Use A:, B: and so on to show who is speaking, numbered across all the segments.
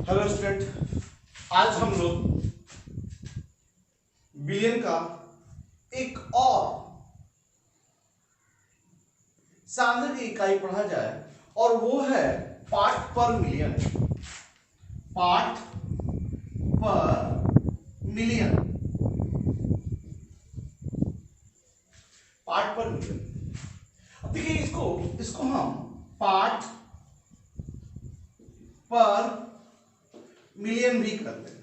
A: Hello student, आज हम लोग बिलियन का एक और सांख्यिकी इकाई पढ़ा जाए और वो है पार्ट पर मिलियन। पार्ट पर मिलियन, पार्ट पर मिलियन। अब देखिए इसको हम पार्ट पर मिलियन भी करते हैं।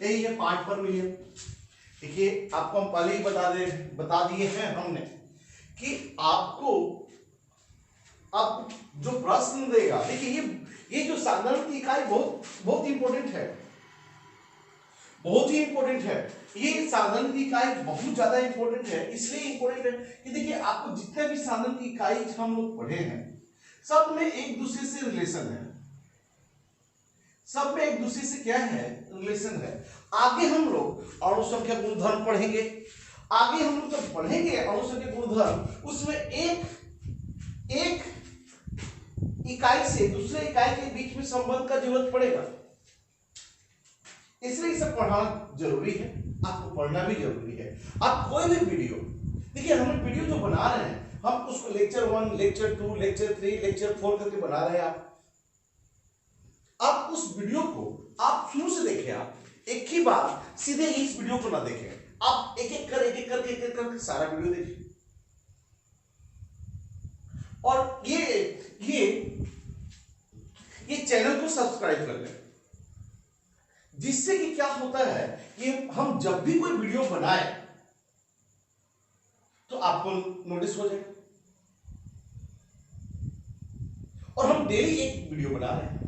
A: यही है पार्ट पर मिलियन। देखिए आपको हम पहले ही बता दिए हैं हमने कि आपको अब जो प्रश्न देगा, देखिए ये जो साधारण की इकाई बहुत इंपॉर्टेंट है, बहुत ही इंपॉर्टेंट है। ये साधारण की इकाई बहुत ज्यादा इंपॉर्टेंट है। इसलिए इंपॉर्टेंट है कि देखिए आपको जितने भी साधारण की इकाई हम लोग पढ़े हैं सब में एक दूसरे से रिलेशन है, सब में एक दूसरे से क्या है, रिलेशन है। आगे हम लोग अणुसंख्या गुणधर्म पढ़ेंगे। आगे हम लोग जब पढ़ेंगे अणुसंख्या गुणधर्म, उसमें एक इकाई से दूसरे इकाई के बीच में संबंध का जरूरत पड़ेगा। इसलिए इसे पढ़ना जरूरी है, आपको पढ़ना भी जरूरी है। आप कोई भी वीडियो, देखिए हम वीडियो जो बना रहे हैं हम उसको लेक्चर 1, लेक्चर 2, लेक्चर 3, लेक्चर 4 करके बना रहे हैं। आप उस वीडियो को आप शुरू से देखें, आप एक ही बार सीधे इस वीडियो को ना देखें, आप एक एक करके सारा वीडियो देखें। और ये चैनल को सब्सक्राइब कर लें, जिससे कि क्या होता है कि हम जब भी कोई वीडियो बनाए तो आपको नोटिस हो जाए। और हम डेली एक वीडियो बना रहे हैं।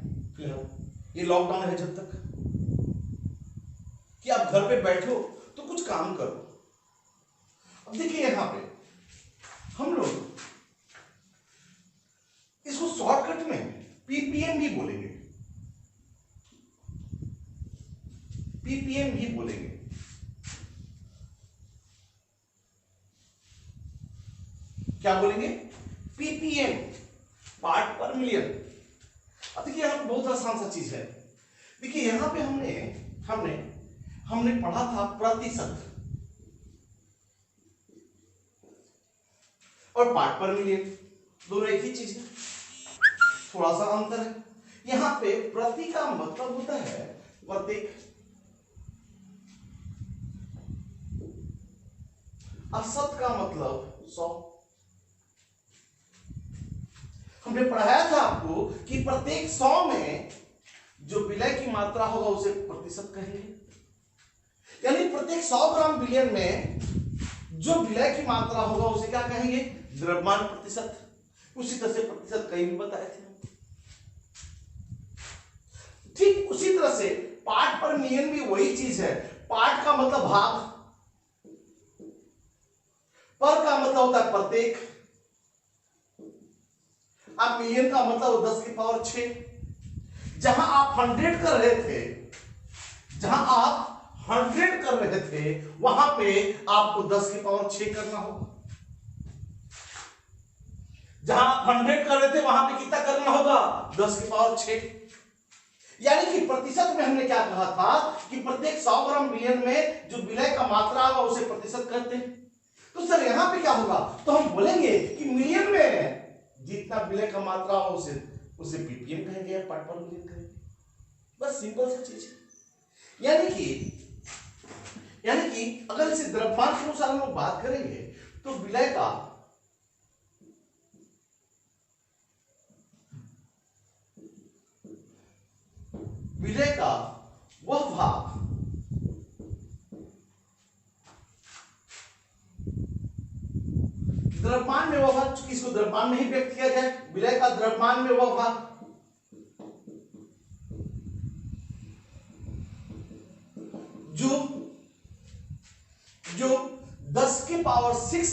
A: ये लॉकडाउन है जब तक कि आप घर पे बैठो तो कुछ काम करो। अब देखिए यहां पे हम लोग इसको शॉर्टकट में पीपीएम भी बोलेंगे, पीपीएम भी बोलेंगे। क्या बोलेंगे? पीपीएम, पार्ट पर मिलियन। अब देखिए यहाँ पे बहुत आसान सा चीज है। देखिए यहां पे हमने पढ़ा था प्रतिशत और पार्ट पर मिलियन, दोनों एक ही चीज है, थोड़ा सा अंतर है। यहां पे प्रति का मतलब होता है प्रत्येक, और शत का मतलब 100। हमने पढ़ाया था आपको कि प्रत्येक 100 में जो विलय की मात्रा होगा उसे प्रतिशत कहेंगे। यानी प्रत्येक 100 ग्राम विलयन में जो विलय की मात्रा होगा उसे क्या कहेंगे? द्रव्यमान प्रतिशत। उसी तरह से प्रतिशत कहीं भी बताए थे। ठीक उसी तरह से पार्ट पर मिलियन भी वही चीज है। पार्ट का मतलब भाग, पर का मतलब होता है प्रत्येक, अब मिलियन का मतलब 10 की पावर 6। जहां आप 100 कर रहे थे, जहां आप 100 कर रहे थे वहां पे आपको 10 की पावर 6 करना होगा। जहां आप 100 कर रहे थे वहां पे कितना करना होगा? 10 की पावर 6। यानी कि प्रतिशत में हमने क्या कहा था कि प्रत्येक 100 ग्राम विलयन में जो विलय का मात्रा होगा उसे प्रतिशत करते हैं। तो सर यहां पे क्या होगा? तो हम बोलेंगे कि मिलियन में जितना विलय का मात्रा हो उसे पीपीएम कहेंगे या पार्ट पर मिलियन कहेंगे। बस सिंपल सा चीज है। यानी कि अगर इसे द्रव्यमान के अनुसार हम लोग बात करेंगे तो विलय का वह भाग द्रव्यमान में, वह भाग, इसको द्रव्यमान में ही व्यक्त किया जाए, विलय का द्रव्यमान में वह भाग जो 10 की पावर 6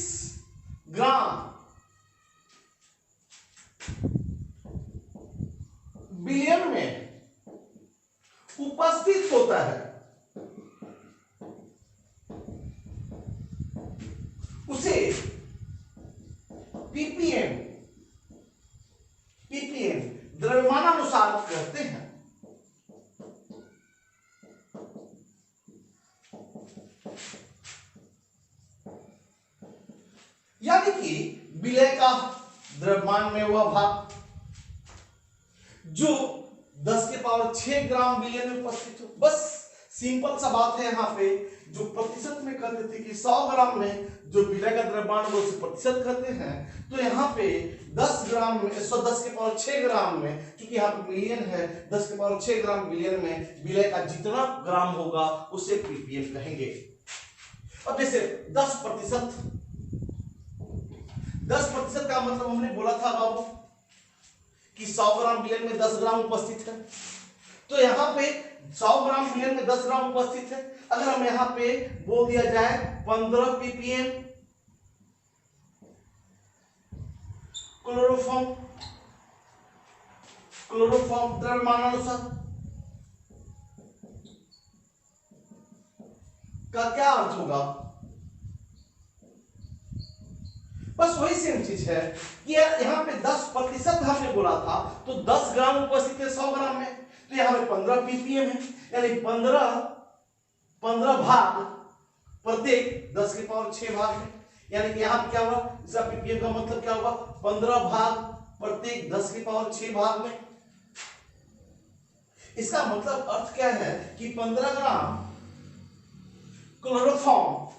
A: ग्राम बिलियन में उपस्थित होता है उसे पीपीएम द्रव्यमानानुसार कहते हैं। ग्राम में वह भाग जो 10 के पावर 6 ग्राम बिलियन में उपस्थित हो। बस सिंपल सा बात है। यहाँ पे जो प्रतिशत में कहते थे कि 100 ग्राम में जो विलय का द्रव्यमान वो उसे प्रतिशत कहते हैं, तो यहाँ पे 10 ग्राम में 10 के पावर 6 ग्राम में, क्योंकि यहाँ पे मिलियन है, 10 के पावर 6 ग्राम बिलियन में विलय का जितना ग्राम होगा उसे पीपीएम कहेंगे। अब जैसे 10% का मतलब हमने बोला था बाबू कि 100 ग्राम बिलियन में 10 ग्राम उपस्थित है, तो यहाँ पे 100 ग्राम बिलियन में 10 ग्राम उपस्थित है। अगर हम यहाँ पे बोल दिया जाए 15 ppm क्लोरोफॉर्म द्रव्यमानानुसार का क्या अर्थ होगा? बस वही सेम चीज है कि यहाँ पे 10% हमने बोला था, तो 10 ग्राम उपस्थित है 100 ग्राम में, तो यहाँ पे 15 ppm है, यानी 15 भाग प्रत्येक 10 के पावर 6 भाग में, यानी कि यहाँ पे क्या हुआ, इसका पीपीएम का मतलब क्या होगा, 15 भाग प्रत्येक 10 के पावर 6 भाग में। इसका मतलब अर्थ क्या है कि 15 ग्राम क्लोरोफॉर्म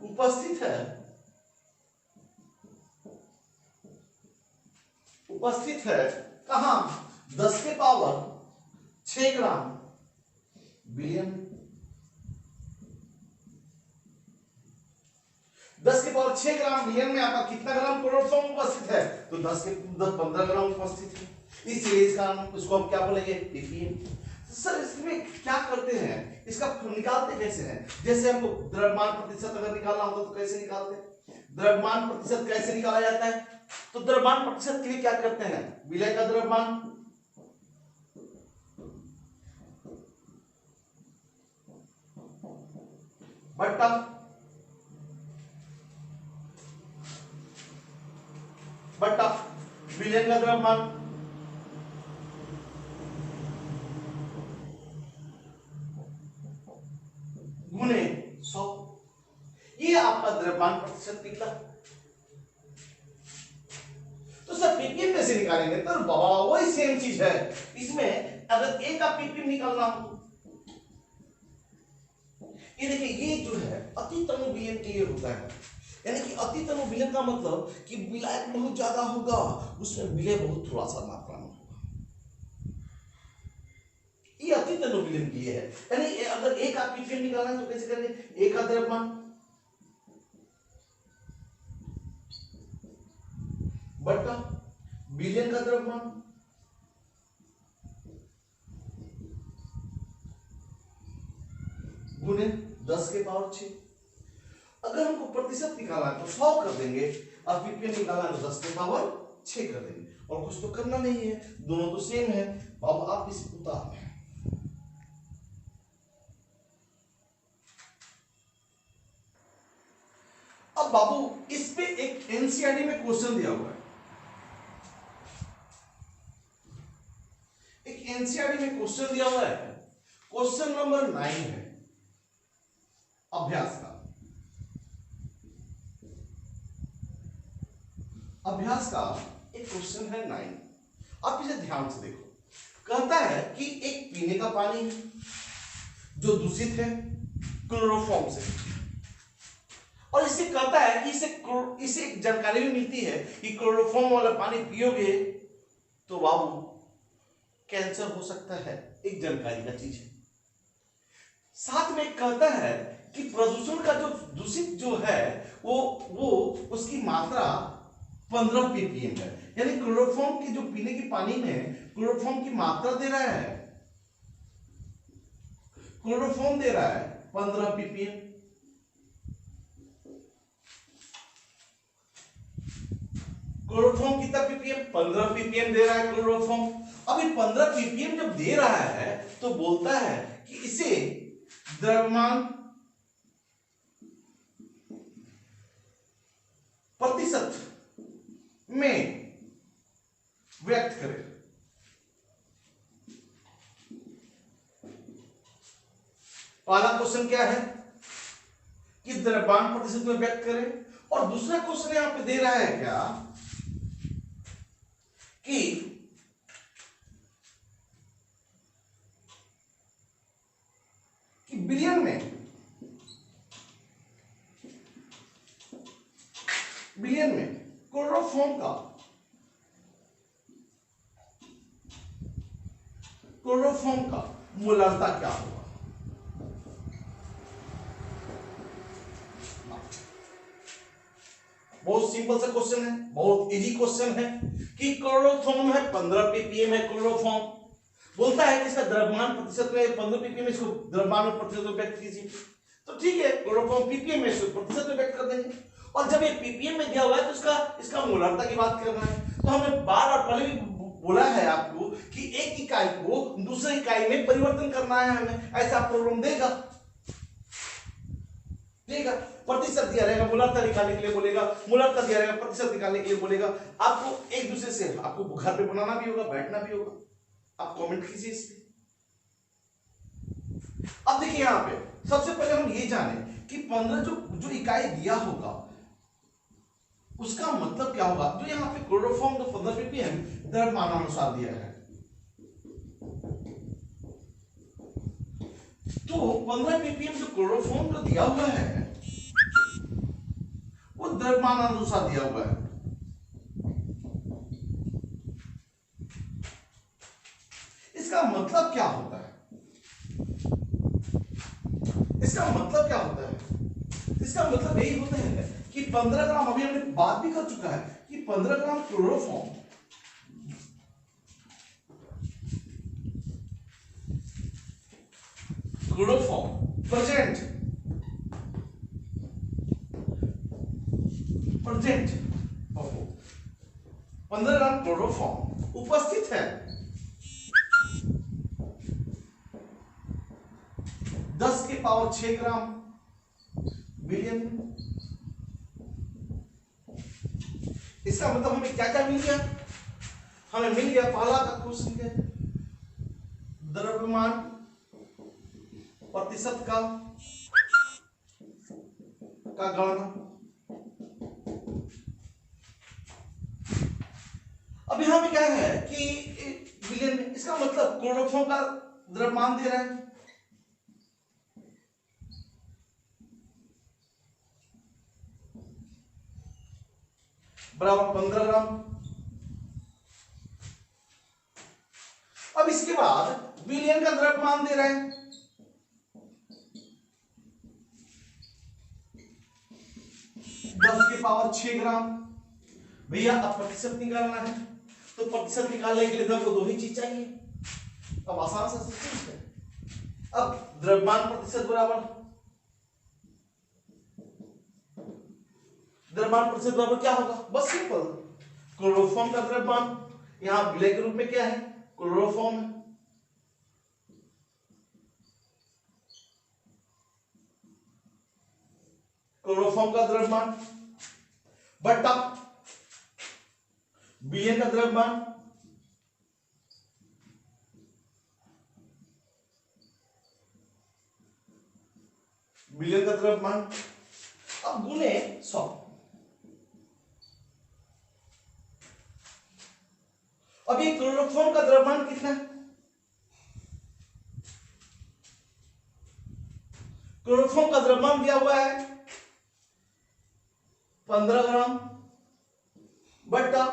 A: उपस्थित है कहां, 10 के पावर 6 ग्राम बिलियन। 10 के पावर 6 ग्राम बिलियन में आपका कितना ग्राम क्लोरोफॉर्म उपस्थित है, तो 15 ग्राम उपस्थित है, इसलिए इसको हम क्या बोलेंगे, पीपीएम। सर इसमें क्या करते हैं, इसका निकालते कैसे हैं? जैसे हमको द्रव्यमान प्रतिशत अगर निकालना होता तो कैसे निकालते हैं? द्रव्यमान प्रतिशत कैसे निकाला जाता है? तो द्रव्यमान प्रतिशत के लिए क्या करते हैं, विलय का द्रव्यमान बट्टा विलय का द्रव्यमान गुने 100, ये आपका द्रव्यमान प्रतिशत निकला। तो सर पीपीएम कैसे निकालेंगे? तो बाबा वही सेम चीज है, इसमें अगर ए का पीपीएम निकालना हो, ये देखिए ये जो है अति तनु विलयन के लिए होता है, यानी कि अति तनु विलयन का मतलब कि विलायक बहुत ज्यादा होगा, उसमें विलय बहुत थोड़ा सा मात्रा में होगा, ये अति तनु विलयन के लिए है। यानी अगर ए का पीपीएम निकालना है तो कैसे करेंगे, ए का द्रव्यमान बट्टा बिलियन का द्रव्यमान गुने 10 के पावर 6। अगर हमको प्रतिशत निकालना है तो 100 कर देंगे, और पीपीएम निकालना है तो 10 के पावर 6 कर देंगे, और कुछ तो करना नहीं है, दोनों तो सेम है। अब आप इस उतार में अब बाबू इस पे एक एनसीईआरटी में क्वेश्चन दिया हुआ है, एक एनसीईआरटी में क्वेश्चन दिया हुआ है, क्वेश्चन नंबर 9 है अभ्यास का। अभ्यास का एक क्वेश्चन है 9, आप इसे ध्यान से देखो। कहता है कि एक पीने का पानी है जो दूषित है क्लोरोफॉर्म से, और इसे कहता है कि इसे एक जानकारी भी मिलती है कि क्लोरोफॉर्म वाला पानी पियोगे तो बाबू कैंसर हो सकता है, एक जानकारी का चीज है। साथ में कहता है कि प्रदूषण का जो दूषित जो है वो उसकी मात्रा 15 ppm है, यानी क्लोरोफॉर्म की जो पीने की पानी में क्लोरोफॉर्म की मात्रा दे रहा है, क्लोरोफॉर्म दे रहा है 15 ppm। क्लोरोफॉर्म कितना ppm, 15 ppm दे रहा है क्लोरोफॉर्म। अब ये 15 ppm जब दे रहा है तो बोलता है कि इसे द्रव्यमान प्रतिशत में व्यक्त करें। पहला क्वेश्चन क्या है, द्रव्यमान प्रतिशत में व्यक्त करें। और दूसरा क्वेश्चन यहां पे दे रहा है क्या कि बिलियन में क्लोरोफॉर्म का मोलारता क्या होगा। बहुत सिंपल सा क्वेश्चन है, बहुत इजी क्वेश्चन है कि क्लोरोफॉर्म है 15 ppm है क्लोरोफॉर्म, बोलता है कि इसका द्रव्यमान प्रतिशत में 15 ppm, इसको द्रव्यमान प्रतिशत में व्यक्त कीजिए। तो ठीक है, क्लोरोफॉर्म ppm में इसको प्रतिशत में व्यक्त कर देंगे। और जब ये ppm में दिया हुआ है तो इसका मोलारता की बात करना है। तो हमने बार बार पहले भी बोला है आपको कि एक इकाई को दूसरी इकाई में परिवर्तन करना है हमें, ऐसा प्रॉब्लम देगा। प्रतिशत दिया रहेगा, मोलारता निकालने के लिए बोलेगा, मोलारता दिया रहेगा, प्रतिशत निकालने के लिए बोलेगा। आपको एक दूसरे से आपको घर पे बनाना भी होगा, बैठना भी होगा। आप कमेंट कीजिए इस पे। अब देखिए यहां पे सबसे पहले हम ये जाने कि 15 जो इकाई दिया होगा उसका मतलब क्या होगा। जो यहां पे क्लोरोफॉर्म तो 15 ppm द्रव्यमानानुसार दिया है, तो 15 ppm जो क्लोरोफॉर्म जो दिया हुआ है वो द्रव्यमानानुसार दिया हुआ है। इसका मतलब क्या होता है? इसका मतलब यही होता है कि 15 ग्राम, अभी हमने बात भी कर चुका है कि 15 ग्राम क्लोरोफॉर्म प्रेजेंट 15 ग्राम क्लोरोफॉर्म उपस्थित है 10 के पावर 6 ग्राम बिलियन। इसका मतलब हमें क्या क्या मिल गया? हमें मिल गया पहला का क्वेश्चन, द्रव्यमान प्रतिशत का गणना। अब यहां पे क्या है कि बिलियन में, इसका मतलब क्लोरोफॉर्म का द्रव्यमान दे रहा है, बराबर 15 ग्राम। अब इसके बाद बिलियन का द्रव्यमान दे रहा है, के पावर 6 ग्राम। भैया अब प्रतिशत निकालना है, तो प्रतिशत निकालने के लिए हमको दो ही चीज चाहिए। अब आसान सा चीज है। अब द्रव्यमान प्रतिशत बराबर क्या होगा? बस सिंपल, क्लोरोफॉर्म का द्रव्यमान यहां विलय के रूप में क्या है? क्लोरोफॉर्म है। क्लोरोफॉर्म का द्रव्यमान बट्टा बिलियन का द्रव्यमान, अब गुने 100। अब ये क्लोरोफॉर्म का द्रव्यमान कितना है? क्लोरोफॉर्म का द्रव्यमान दिया हुआ है 15 ग्राम बट्टा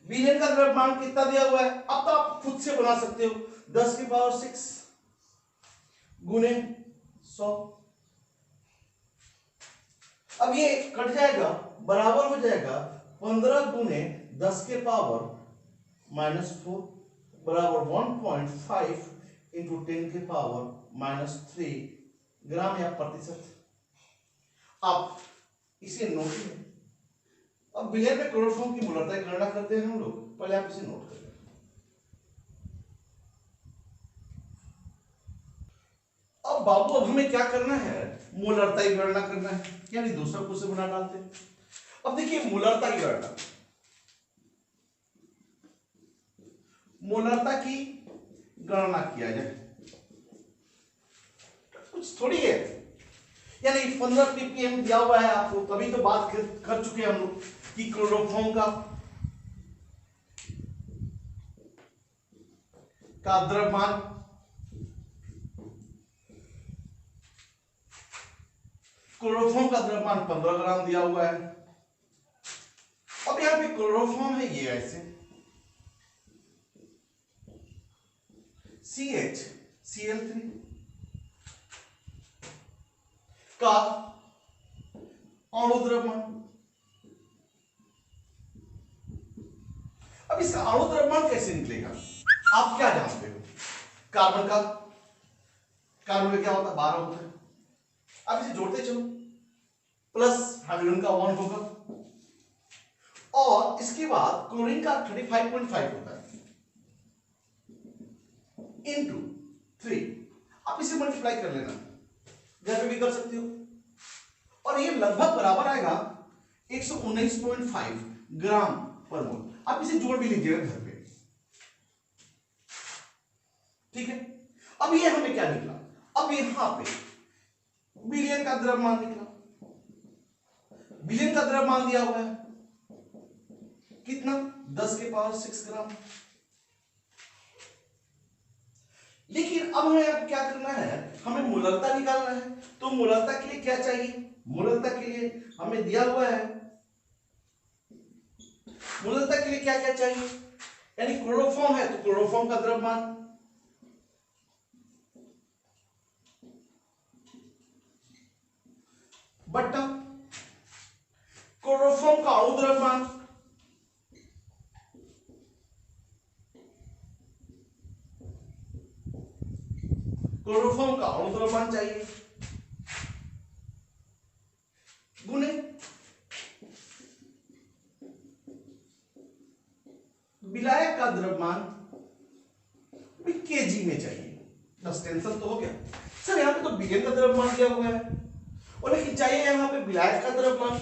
A: बिलियन का द्रव्यमान कितना दिया हुआ है? अब तो आप खुद से बना सकते हो, 10 की पावर 6 गुने 100। अब ये कट जाएगा, बराबर हो जाएगा 15 गुने 10 के पावर -4 बराबर 1.5 इंटू 10 के पावर -3 ग्राम या प्रतिशत। आप इसे नोट करें। अब बिलियन में क्लोरोफॉर्म की मोलारता की गणना करते हैं हम लोग, पहले आप इसे नोट करें। अब बाबू अब हमें क्या करना है? मोलारता की गणना करना है, यानी दूसरा क्वेश्चन बना डालते हैं। अब देखिए मोलारता की गणना, मोलारता की गणना किया जाए, कुछ थोड़ी है, यानी 15 ppm दिया हुआ है आपको, तभी तो बात कर चुके हैं हम लोग कि क्लोरोफॉर्म का द्रव्यमान, क्लोरोफॉर्म का द्रव्यमान 15 ग्राम दिया हुआ है। अब यहां पे क्लोरोफॉर्म है ये ऐसे CH Cl3 का अणु द्रव्यमान। अब इसका अणु द्रव्यमान कैसे निकलेगा? आप क्या जानते हो? कार्बन का क्या होता है? 12 होता है। अब इसे जोड़ते चलो, प्लस हाइड्रोजन का 1 होगा, और इसके बाद क्लोरीन का 35.5 होता है इनटू 3। आप इसे मल्टीप्लाई कर लेना, घर पे भी कर सकते हो, और ये लगभग बराबर आएगा 119.5 ग्राम पर मोल। आप इसे जोड़ भी लीजिएगा घर पे, ठीक है। अब ये हमें क्या निकला? अब यहां पे बिलियन का द्रव्यमान निकला। बिलियन का द्रव्यमान दिया हुआ है कितना? 10 के पावर 6 ग्राम। लेकिन अब हमें अब क्या करना है? हमें मूलकता निकालना है। तो मूलकता के लिए क्या चाहिए? मूलकता के लिए हमें दिया हुआ है, मूलकता के लिए क्या क्या चाहिए? यानी क्लोरोफॉर्म है तो क्लोरोफॉर्म का द्रव्यमान, बट्टा क्लोरोफॉर्म का अणु द्रव्यमान, क्लोरोफॉर्म का अणु द्रव्यमान चाहिए, गुने विलायक का द्रव्यमान केजी में चाहिए। बस टेंशन तो हो गया। सर यहां पे तो बिलियन का द्रव्यमान दिया हुआ है, और लेकिन चाहिए यहां पे विलायक का द्रव्यमान।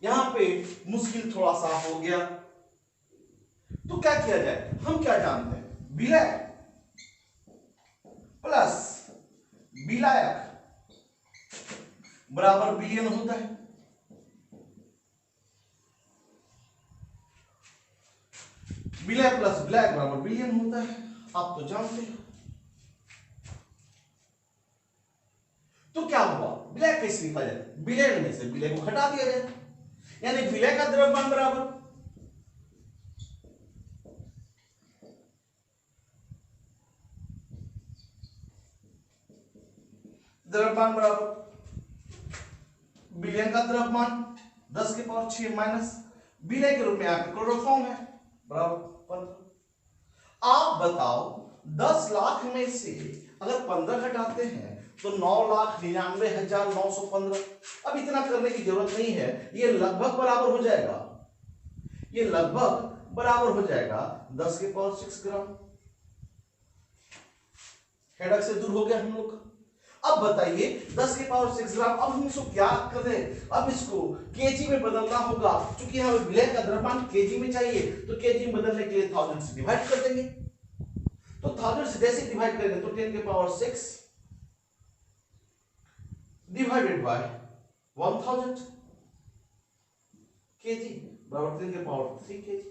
A: यहां पे मुश्किल थोड़ा सा हो गया, तो क्या किया जाए? हम क्या जानते हैं? विलायक प्लस विलायक बराबर बिलियन होता है। विलायक प्लस विलायक बराबर बिलियन होता है, आप तो जानते हो। तो क्या हुआ? विलायक कैसे लिखा जाए? विलयन में से विलय को हटा दिया जाए, यानी विलय का द्रव्यमान बराबर विलयन का द्रव्यमान 10 के पावर 6 माइनस विलय के रूप में आपके क्लोरोफॉर्म है बराबर 15। आप बताओ 10 लाख में से अगर 15 घटाते हैं तो 9,99,915। अब इतना करने की जरूरत नहीं है, ये लगभग बराबर हो जाएगा, ये लगभग बराबर हो जाएगा 10 के पावर 6 ग्राम। हेडक से दूर हो गया हम लोग का। अब बताइए 10 के पावर 6 ग्राम। अब हम इसको क्या करें? अब इसको केजी में बदलना होगा, क्योंकि हमें विलय का द्रव्यमान केजी में चाहिए, तो केजी में बदलने के लिए 1000 से डिवाइड कर देंगे। तो 1000 से जैसे डिवाइड करेंगे तो 10 के पावर 6 डिवाइडेड बाय 1000 केजी बराबर 10 के पावर 3 केजी।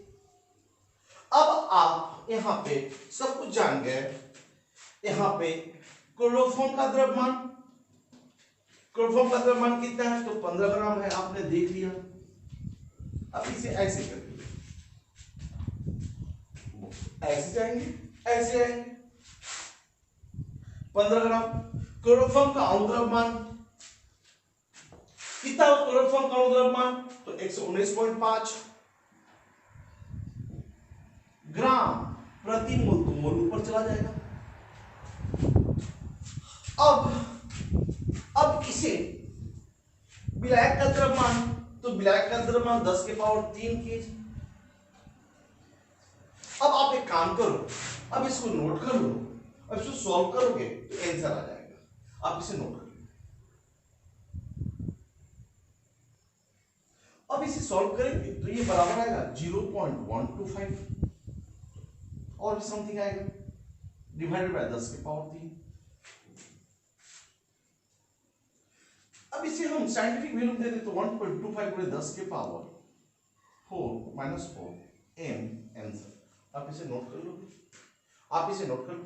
A: अब आप यहां पे सब कुछ जान गए। यहां पे क्लोरोफॉर्म का द्रव्यमान, क्लोरोफॉर्म का द्रव्यमान कितना है? तो 15 ग्राम है, आपने देख लिया। अब इसे ऐसे कर दीजिए, ऐसे जाएंगे, ऐसे आएंगे। 15 ग्राम क्लोरोफॉर्म का अणु द्रव्यमान कितना हो? क्लोरोफॉर्म का अणु द्रव्यमान तो 119.5 ग्राम प्रति मोल, तो मोल ऊपर चला जाएगा। अब इसे विलायक का द्रव्यमान, तो विलायक का द्रव्यमान 10 के पावर 3 केजी। अब आप एक काम करो, अब इसको नोट कर लो, अब इसको सॉल्व करोगे तो आंसर आ जाएगा। आप इसे नोट कर लो। अब इसे सॉल्व करेंगे तो ये बराबर आएगा 0.125 और भी समथिंग आएगा डिवाइडेड बाय 10 के पावर 3। अब इसे हम साइंटिफिक वैल्यू दे दें तो 1.25 गुणे 10 के पावर 4 m आंसर। आप इसे नोट कर लो, आप इसे नोट कर लो।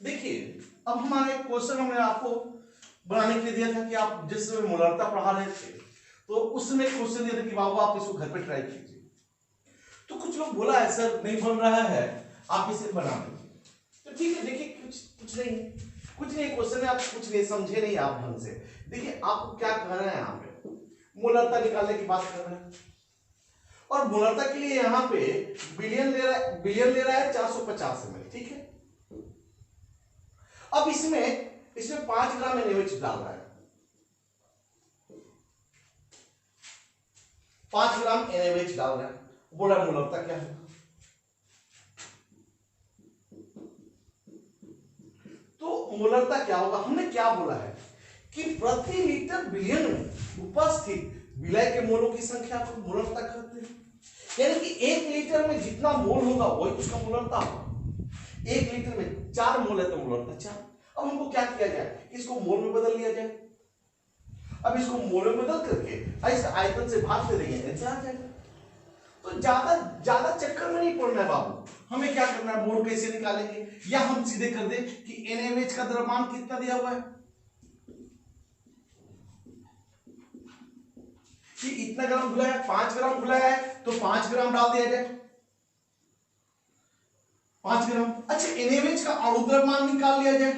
A: देखिए अब हमारा एक क्वेश्चन हमने आपको बनाने के लिए दिया था कि आप जिस समय मोलरता पढ़ा रहे थे तो उस समय क्वेश्चन दिया था कि बाबू आप इसको घर पे ट्राई कीजिए। तो कुछ लोग बोला है सर नहीं बन रहा है, आप इसे बना दीजिए। तो ठीक है, देखिए कुछ नहीं क्वेश्चन में आप कुछ नहीं समझे नहीं आप ढंग से। देखिए आपको क्या कर रहे हैं, यहाँ पे मोलरता निकालने की बात कर रहे हैं और मोलरता के लिए यहाँ पे बिलियन ले रहा है 450 ml, ठीक है। अब इसमें 5 ग्राम NaOH डाल रहा है, 5 ग्राम NaOH डाल रहा है। बोला मोलरता क्या है, तो मोलरता क्या होगा, हमने क्या बोला है कि प्रति लीटर बिलियन में उपस्थित विलय के मोलों की संख्या को मोलरता कहते हैं। यानी कि 1 लीटर में जितना मोल होगा वही उसका मोलरता होगा। 1 लीटर में 4 मोल है तो मोलरता 4। अब हमको क्या किया जाए, इसको मोल में बदल लिया जाए। अब इसको मोल में बदल करके ऐसे आयतन से भाग दे देंगे, ऐसे आ जाएगा। तो ज्यादा चक्कर में नहीं पड़ना है बाबू, हमें क्या करना है, मोल कैसे निकालेंगे, या हम सीधे कर दें कि NaOH का द्रव्यमान कितना दिया हुआ है कि इतना ग्राम घुलाया है, 5 ग्राम घुलाया है तो 5 ग्राम डाल दिया जाए, 5 ग्राम। अच्छा NaOH का अणु द्रव्यमान निकाल लिया जाए।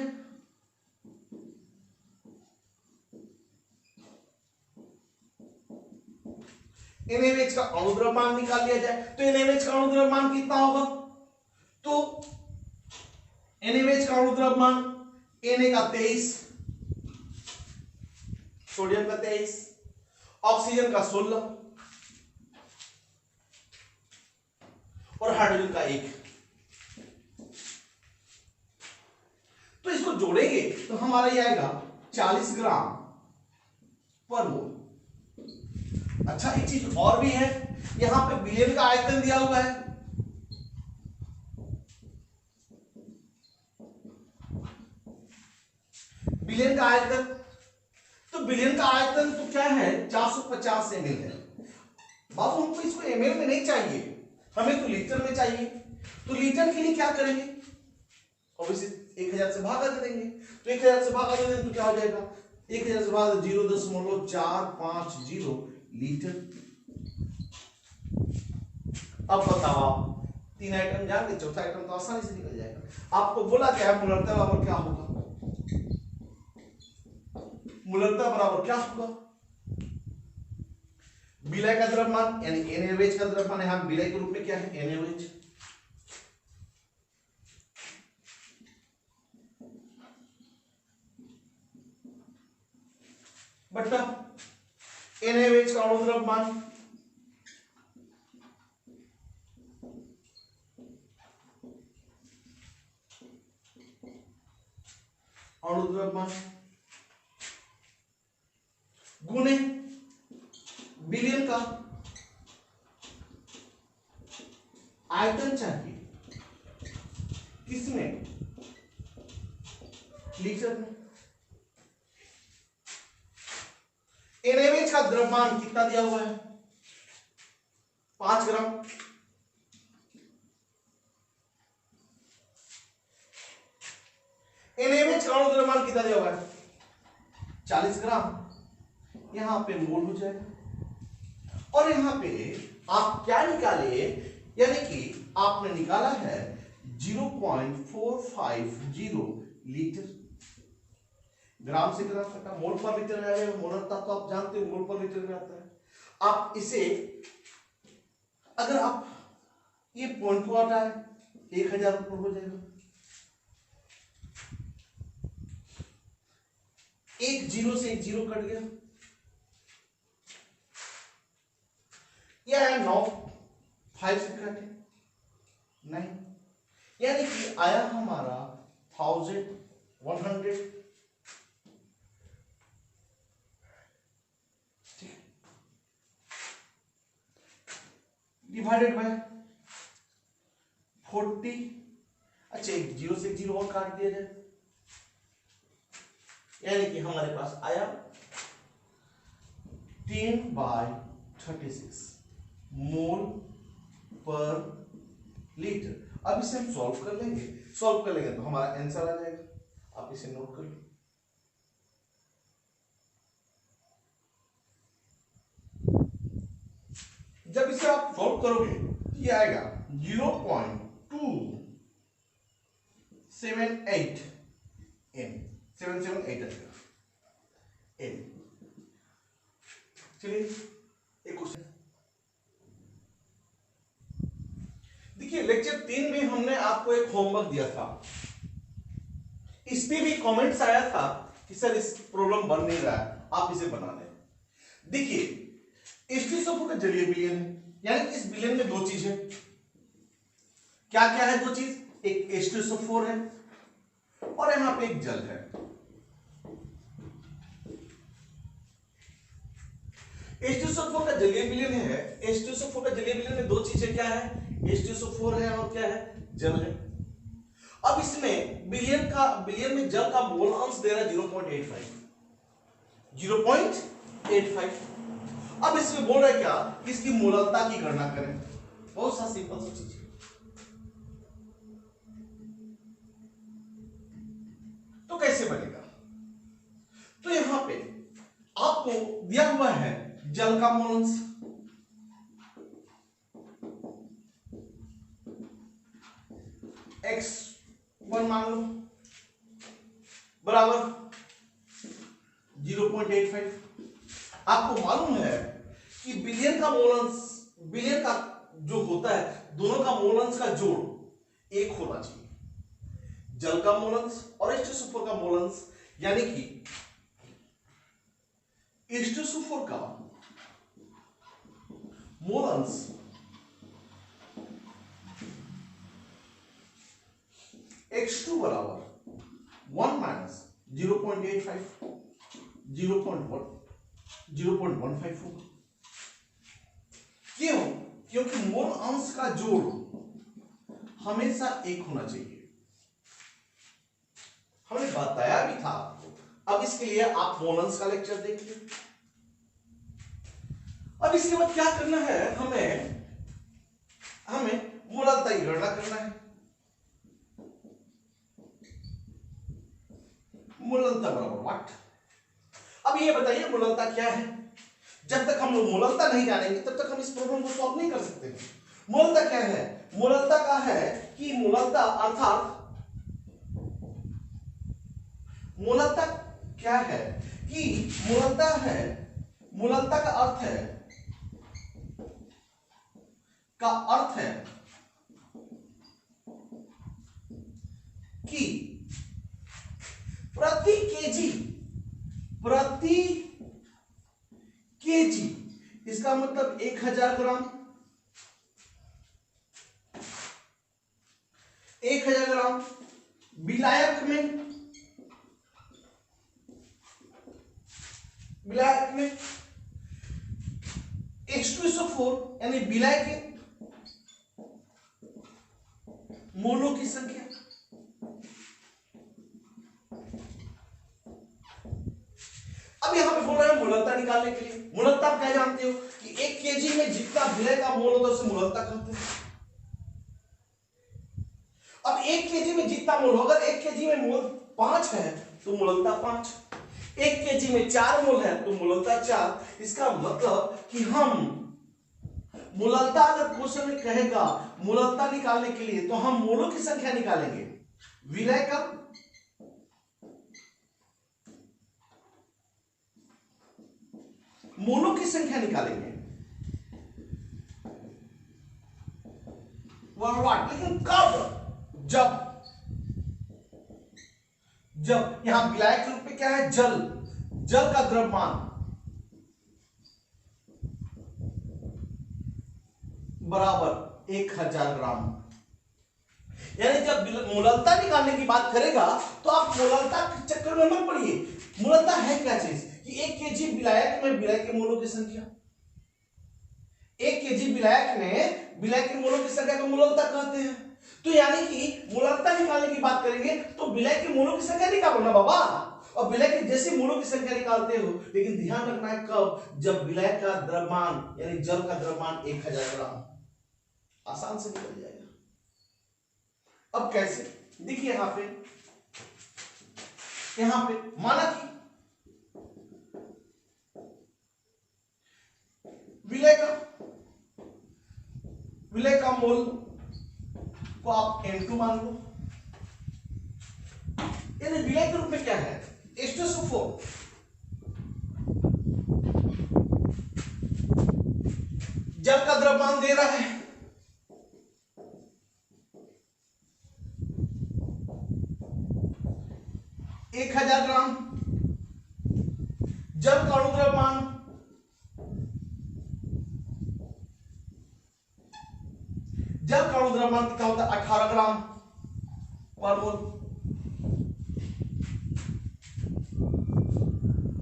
A: NaOH का अणु द्रव्यमान निकाल लिया जाए तो NaOH का अणु द्रव्यमान कितना होगा, तो NaOH का अणु द्रव्यमान Na का 23, सोडियम का 23, ऑक्सीजन का 16 और हाइड्रोजन का 1। तो इसको जोड़ेंगे तो हमारा ये आएगा 40 ग्राम पर मोल। अच्छा एक चीज और भी है, यहां पे बिलियन का आयतन दिया हुआ है, बिलियन का आयतन, तो बिलियन का आयतन तो क्या है 450 ml है। बाबू हमको इसको ml में नहीं चाहिए, हमें तो लीटर में चाहिए। तो लीटर के लिए क्या करेंगे, ऑब्वियसली 1000 से भागा दे देंगे। तो 1000 से भागा दे देंगे तो क्या हो जाएगा, 1000 से भागा 0.450 लीटर। अब बताओ आप 3 आइटम जान गए, चौथा आइटम तो आसानी से निकल जाएगा। आपको बोला क्या है मोलरता बराबर क्या होगा, मोलरता बराबर क्या होगा, विलय का द्रव्यमान यानी NaOH का द्रव्यमान, यहां विलय के रूप में क्या है NaOH, बटा NaOH का अणु द्रव्यमान, अणु द्रव्यमान गुणे बिलियन का आयतन चाहिए, किसमें, लीटर में। NaOH का द्रव्यमान कितना दिया हुआ है 5 ग्राम, NaOH का अणु द्रव्यमान कितना दिया हुआ है 40 ग्राम, यहां पे मोल हो जाएगा। और यहां पे आप क्या निकाले, यानी कि आपने निकाला है 0.450 लीटर। ग्राम से ग्राम कटा, मोल पर लीटर में आएगा, मोलरता तो आप जानते हो मोल पर लीटर में आता है। आप इसे अगर आप ये पॉइंट को हटाए 1000 ऊपर हो जाएगा, एक जीरो से एक जीरो कट गया, या 9 5 से कटे 9, यानी कि आया हमारा 1100, डिवाइडेड बाय 40। अच्छा एक जीरो से एक जीरो और काट दिया जाए, यानी कि हमारे पास आया 10/36 मोल पर लीटर। अब इसे हम सॉल्व कर लेंगे तो हमारा आंसर आ जाएगा। आप इसे नोट कर लो। जब इसे आप सॉल्व करोगे तो ये आएगा 0.278 m 778 आएगा m। चलिए एक क्वेश्चन देखिए, लेक्चर 3 में हमने आपको एक होमवर्क दिया था। इस पे भी कमेंट्स आया था कि सर इस प्रॉब्लम बन नहीं रहा है, आप इसे बना लें। देखिए H2SO4 का जलीय विलयन है, यानी इस विलयन में दो चीज है। क्या क्या है दो चीज? एक H2SO4 है और यहां पे एक जल है। H2SO4 का जलीय विलयन है। H2SO4 का जलीय विलयन में दो चीजें क्या है? H2SO4 है और क्या है? जल है। अब इसमें विलयन में जल का मोल अंश दे रहा है 0.85। अब इसमें बोल रहा है क्या? इसकी मोललता की गणना करें। बहुत सा सिंपल सा चीज है। तो कैसे बनेगा? तो यहां पे आपको दिया हुआ है जल का मोल अंश, x1 मान लो बराबर 0.85। आपको मालूम है कि विलयन का मोल अंश, विलयन का जो होता है, दोनों का मोल अंश का जोड़ एक होना चाहिए। जल का मोल अंश और H2SO4 का मोल अंश, यानी कि H2SO4 का मोल अंश x2 बराबर 1 माइनस 0.85 0.154। क्यों? क्योंकि मोल अंश का जोड़ हमेशा एक होना चाहिए। हमने बताया भी था आपको। अब इसके लिए आप मोल अंश का लेक्चर देखिए। अब इसके बाद क्या करना है? हमें मोललता की गणना करना है। मोललता बराबर व्हाट? अब ये बताइए मोललता क्या है? जब तक हम लोग मोललता नहीं जानेंगे तब तक हम इस प्रॉब्लम को सॉल्व नहीं कर सकते। मोललता क्या है? मोललता का है कि मोललता अर्थात मोललता क्या है कि मोललता का अर्थ है कि प्रति केजी, इसका मतलब 1000 ग्राम, 1000 ग्राम विलायक में H2SO4 यानी विलायक के मोलों की संख्या। अब यहां पे बोल रहे हैं मोललता निकालने के लिए। मोललता आप क्या जानते हो कि 1 केजी में जितना विलय का मोल होता है उसे मोललता कहते हैं। अब 1 केजी में जितना मोल होगा, 1 केजी में मोल 5 है तो मोललता 5, 1 केजी में 4 मोल है तो मोललता 4। इसका मतलब कि हम मोललता, अगर क्वेश्चन में कहेगा मोललता निकालने के लिए तो हम मोलों की संख्या निकालेंगे, विलय का मोलों की संख्या निकालेंगे। लेकिन कब? जब यहां विलायक के रूप में क्या है? जल का द्रव्यमान बराबर 1000 ग्राम। यानी जब मोललता निकालने की बात करेगा तो आप मोललता के चक्कर में मत पड़िए। मोललता है क्या चीज कि 1 केजी विलायक में विलायक के मोलों की संख्या, 1 केजी विलायक में विलायक के मोलों की संख्या को मोललता कहते हैं। तो यानी कि मोललता निकालने की बात करेंगे तो विलायक के मोलों की संख्या निकालो ना बाबा, और विलय के जैसे मोलों की संख्या निकालते हो, लेकिन ध्यान रखना है कब, जब विलय का द्रव्यमान यानी जल का द्रव्यमान 1000 ग्राम, आसान से निकल जाएगा। अब कैसे, देखिए यहां पे माना कि विलय का मोल को आप N2 मान लो, यानी विलय के रूप में क्या है, H2SO4 जल का द्रव्यमान दे रहा है, एक 1000 ग्राम, जल का अणु द्रव्यमान कितना होता है, 18 ग्राम पर मोल।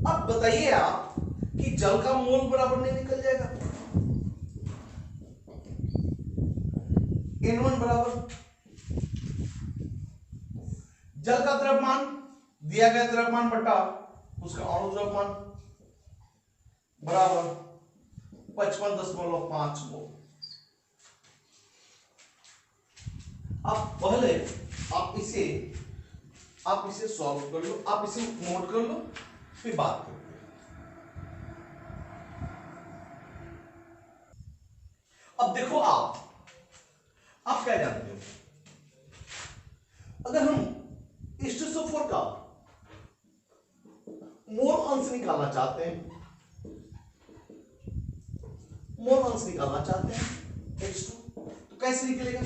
A: अब बताइए आप कि जल का मोल बराबर नहीं निकल जाएगा, N1 बराबर जल का द्रव्यमान दिया गया द्रव्यमान बटा उसका अणु द्रव्यमान बराबर 55.5 मोल। अब पहले आप इसे सॉल्व कर लो, आप इसे नोट कर लो, फिर बात करते हैं। अब देखो आप क्या जानते हो, अगर हम H2SO4 का मोल अंश निकालना चाहते हैं, H2, तो कैसे निकलेगा,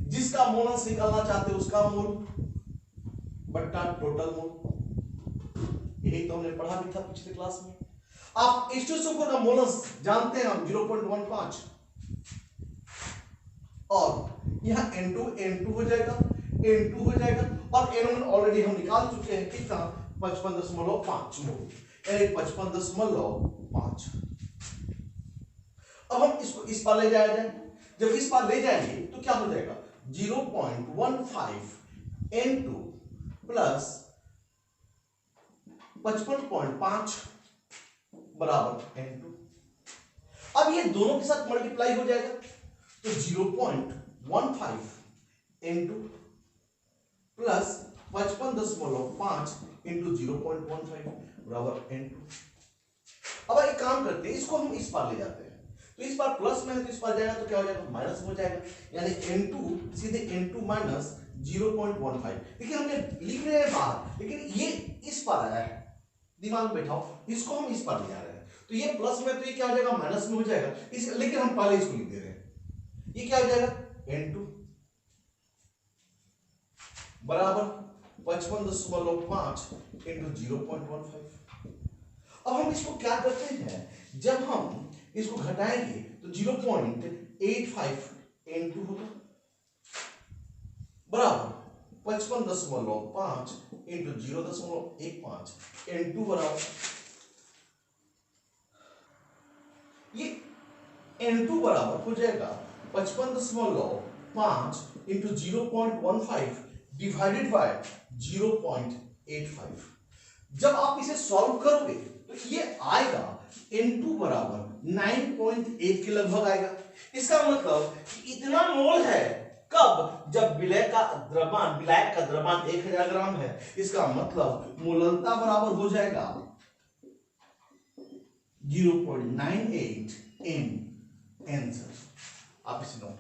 A: जिसका मोल अंश निकालना चाहते हैं उसका मोल बट्टा टोटल मोल, यही तो हमने पढ़ा भी था पिछले क्लास में। आप H2SO4 का मोल अंश जानते हैं हम 0.15, और यहां N2 हो जाएगा, और N1 ऑलरेडी हम निकाल चुके हैं, कितना 55.5 मोल, यानी 55.5। अब हम इसको इस पार ले जाया जाए, जब इस पार ले जाएंगे तो क्या हो जाएगा, 0.15 N2 प्लस 55.5 बराबर N2। अब ये दोनों के साथ मल्टीप्लाई हो जाएगा, तो 0.15 N2 प्लस 55.5 इंटू 0.15 बराबर N2। अब एक काम करते हैं, इसको हम इस पार ले जाते हैं, तो इस बार प्लस में है तो इस पार जाएगा तो क्या हो जाएगा, माइनस हो जाएगा, यानी N2 सीधे N2 माइनस 0.15। देखिए हमने लिख रहे हैं बाहर, लेकिन ये इस पार आया है, दिमाग में बैठाओ, इसको हम इस पार ले जा रहे हैं, तो ये प्लस में तो ये क्या हो जाएगा, माइनस में हो जाएगा, लेकिन हम पहले इसको लिख दे रहे हैं, ये क्या हो जाएगा, N2 बराबर 55.5 इंटू 0.15। अब हम इसको क्या करते हैं, जब हम इसको घटाएंगे तो 0.85 N2 होगा बराबर 55.5 इंटू 0.15 N2 बराबर, ये N2 बराबर हो जाएगा 55.5 इंटू 0.15 डिवाइडेड बाय 0.85। जब आप इसे सॉल्व करोगे तो ये आएगा N2 बराबर 9.8 के लगभग आएगा। इसका मतलब इतना मोल है कब, जब विलय का द्रव्यमान 1000 ग्राम है, इसका मतलब मोललता बराबर हो जाएगा 0.98 in आंसर। आप इसे नोट